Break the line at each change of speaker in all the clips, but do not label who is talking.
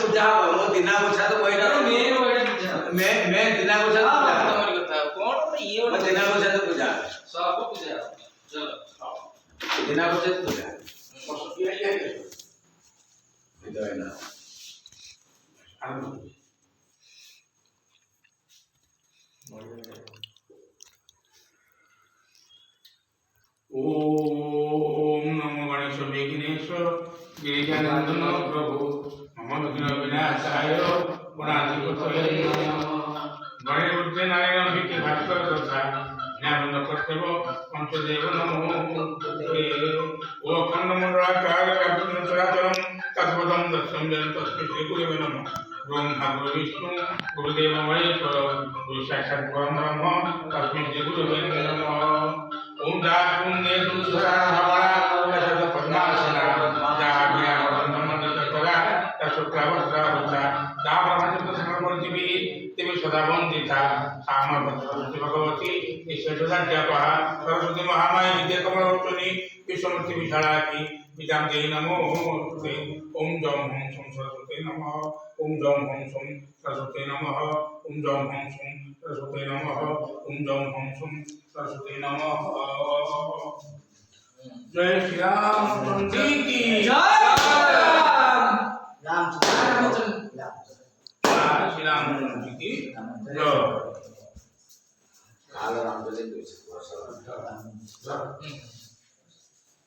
पूजा हो मो दिना गोछा तो कोइटा मैं दिना गोछा तो पूजा
तुम्हारी कथा कोन ये
मो दिना गोछा तो पूजा
सब पूजा चलो
दिना गोछा तो पूजा ये इधर है ना
ओम नमो गणेश विघ्नेश गिरिजानंदन प्रभु मम विघ्न विनाशाय गणाधिपतये नमः। गणेश नारायण विखे भास्कर तथा ज्ञान कर्तव्य पंचदेव नमो ओ अखंड मंडलाकार व्याप्तं चराचरं तत्पदं दर्शनं जन तस्मै श्री गुरुवे नमः। ब्रह्मा गुरु विष्णु गुरुदेव महेश्वर गुरु साक्षात् परम ब्रह्म तस्मै श्री गुरुवे नमः। ओम पुण्य दूसरा हमारा शब्द पद्मासना जाबिया वंदन करा तसुक्रावत्रा होता दाप्रमाण शब्द समर्पण दिवी तेवे सदा वंदिता सामा भगवती भगवती ईश्वरदा ज्ञापा सरस्वती महामाया विद्या कमलोचनी विश्वमूर्ति विशाला की विद्यां देहि नमो ओम जम हम सम सरस्वती नमः ओम जम हम सम सरस्वती नमः ओम जम हम सम सरस्वती नमः ओम जम हम सम सरस्वती नमः। जय श्री राम की
जय
राम
श्री राम की जय।
काल राम बोले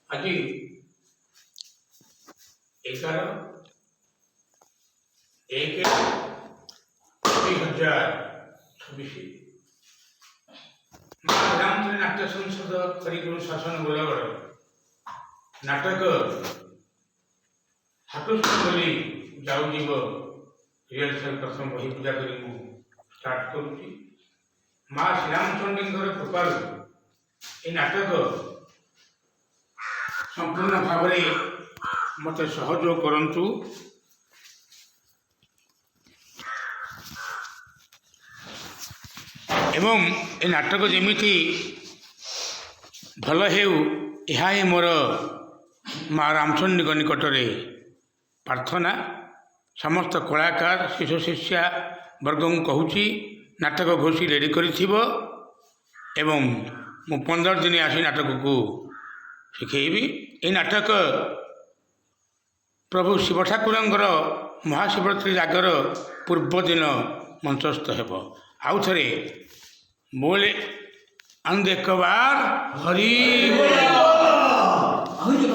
আজি 11/1/2026 महारामचंद्र नाट्य संसद करिकुलम शासन बोलागड़ नाटक हाटुली जाऊ जीव रिहर्सल प्रथम बही पूजा कर स्टार्ट करुच्ची माँ श्रीरामचंद्र कृपा ये नाटक संपूर्ण भाव मत सहयोग करंतु एवं ए नाटक जेमिति भल हेउ ଏହା ହିଁ ମୋର ମା ରାମଚଣ୍ଡୀଙ୍କ ନିକଟରେ ପ୍ରାର୍ଥନା। ସମସ୍ତ କଳାକାର ଶିଶୁ ଶିଷ୍ୟା ବର୍ଗଙ୍କୁ କହୁଛି ନାଟକ ଘୋଷି ରେଡ଼ି କରିଥିବ ଏବଂ ମୁଁ 15 ଦିନ ଆସି ନାଟକକୁ ଶିଖେଇବି। ଏହି ନାଟକ ପ୍ରଭୁ ଶିବ ଠାକୁରଙ୍କର ମହାଶିବରାତ୍ରି ଜାଗର ପୂର୍ବ ଦିନ ମଞ୍ଚସ୍ଥ ହେବ। ଆଉ ଥରେ ବୋଲେ अंध एक बार हरि
हरि